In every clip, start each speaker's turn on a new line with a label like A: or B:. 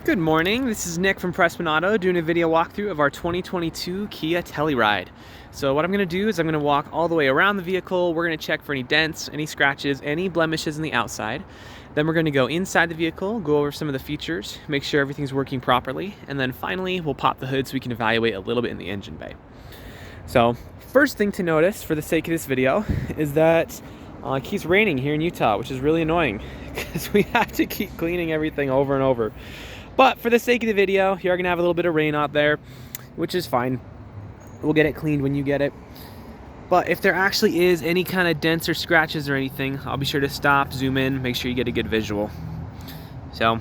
A: Good morning, this is Nick from Prestman Auto doing a video walkthrough of our 2022 Kia Telluride. So what I'm going to do is I'm going to walk all the way around the vehicle. We're going to check for any dents, any scratches, any blemishes on the outside. Then we're going to go inside the vehicle, go over some of the features, make sure everything's working properly, and then finally we'll pop the hood so we can evaluate a little bit in the engine bay. So first thing to notice for the sake of this video is that it keeps raining here in Utah, which is really annoying because we have to keep cleaning everything over and over. But for the sake of the video, you're gonna have a little bit of rain out there, which is fine. We'll get it cleaned when you get it. But if there actually is any kind of dents or scratches or anything, I'll be sure to stop, zoom in, make sure you get a good visual. So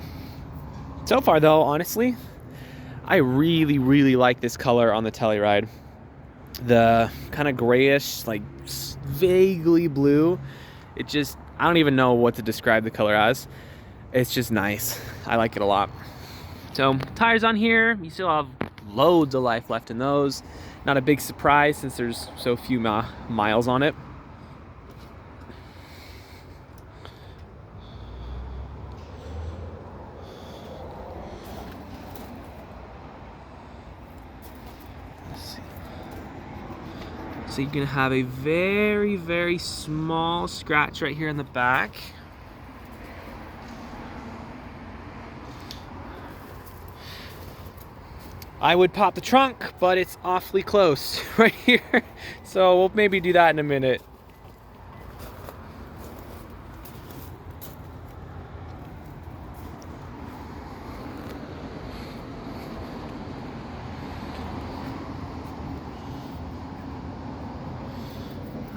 A: far though, honestly, I really like this color on the Telluride. The kind of grayish, like vaguely blue. I don't even know what to describe the color as. It's just nice. I like it a lot. So tires on here, you still have loads of life left in those. Not a big surprise since there's so few miles on it. Let's see. So you're gonna have a very small scratch right here in the back. I would pop the trunk, but it's awfully close right here. So we'll maybe do that in a minute.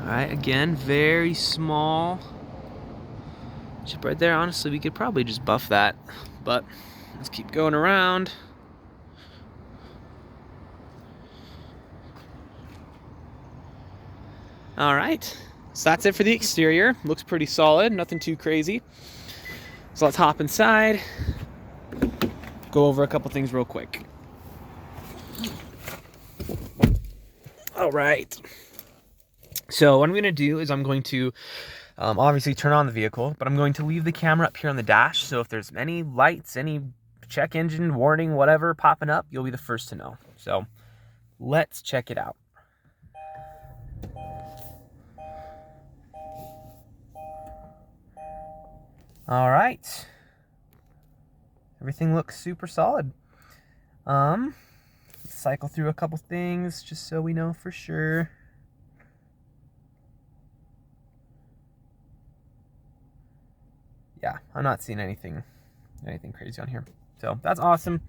A: All right, again, very small chip right there. Honestly, we could probably just buff that, but let's keep going around. All right, so that's it for the exterior. Looks pretty solid, nothing too crazy. So let's hop inside, go over a couple things real quick. All right, so what I'm gonna do is I'm going to obviously turn on the vehicle, but I'm going to leave the camera up here on the dash, so if there's any lights, any check engine warning, whatever popping up, you'll be the first to know. So let's check it out. All right, everything looks super solid. Let's cycle through a couple things just so we know for sure. Yeah, I'm not seeing anything crazy on here. So that's awesome.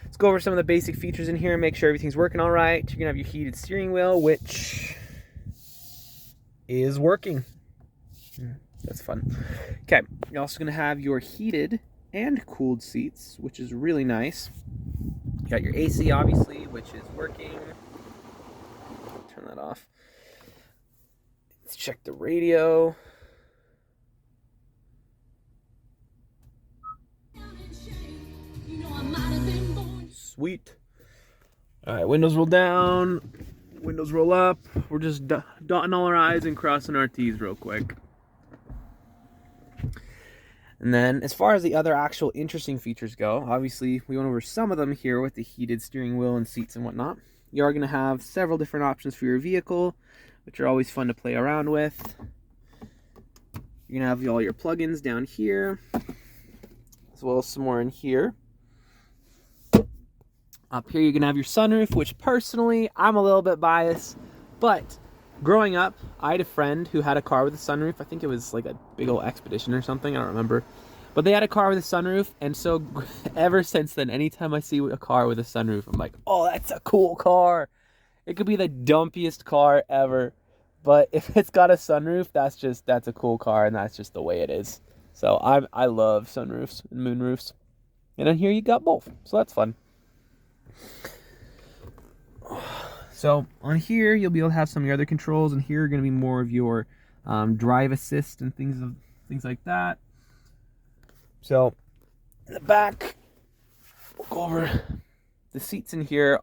A: Let's go over some of the basic features in here and make sure everything's working all right. You're gonna have your heated steering wheel, which is working. That's fun. Okay, you're also gonna have your heated and cooled seats, which is really nice. You got your AC, obviously, which is working. Turn that off. Let's check the radio. Sweet. All right, windows roll down, windows roll up. We're just dotting all our I's and crossing our T's real quick. And then as far as the other actual interesting features go, obviously we went over some of them here with the heated steering wheel and seats and whatnot. You are going to have several different options for your vehicle, which are always fun to play around with. You're going to have all your plugins down here, as well as some more in here. Up here you're going to have your sunroof, which personally I'm a little bit biased, but growing up, I had a friend who had a car with a sunroof. I think it was like a big old Expedition or something. I don't remember. But they had a car with a sunroof. And so ever since then, anytime I see a car with a sunroof, I'm like, oh, that's a cool car. It could be the dumpiest car ever. But if it's got a sunroof, that's a cool car. And that's just the way it is. So I love sunroofs and moonroofs. And then here you got both. So that's fun. So on here, you'll be able to have some of your other controls, and here are going to be more of your drive assist and things like that. So in the back, we'll go over the seats in here.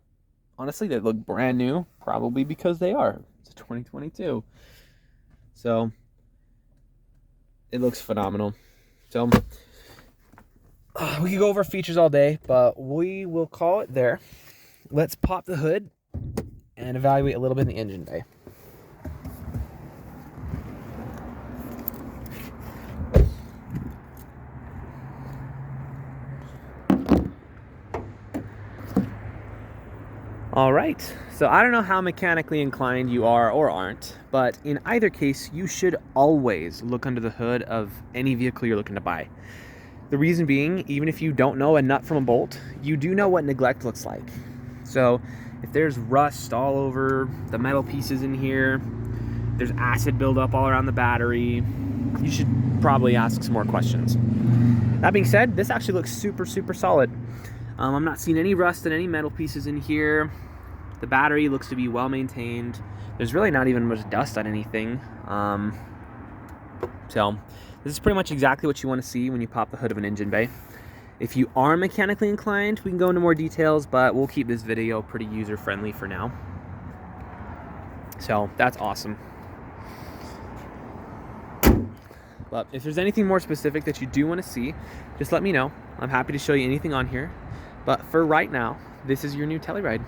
A: Honestly, they look brand new, probably because they are. It's a 2022. So it looks phenomenal. So We could go over features all day, but we will call it there. Let's pop the hood and evaluate a little bit in the engine bay. All right, so I don't know how mechanically inclined you are or aren't, but in either case, you should always look under the hood of any vehicle you're looking to buy. The reason being, even if you don't know a nut from a bolt, you do know what neglect looks like. So if there's rust all over the metal pieces in here, there's acid buildup all around the battery, you should probably ask some more questions. That being said, this actually looks super, super solid. I'm not seeing any rust in any metal pieces in here. The battery looks to be well maintained. There's really not even much dust on anything. So this is pretty much exactly what you want to see when you pop the hood of an engine bay. If you are mechanically inclined, we can go into more details, but we'll keep this video pretty user-friendly for now. So that's awesome. But if there's anything more specific that you do want to see, just let me know. I'm happy to show you anything on here. But for right now, this is your new Telluride.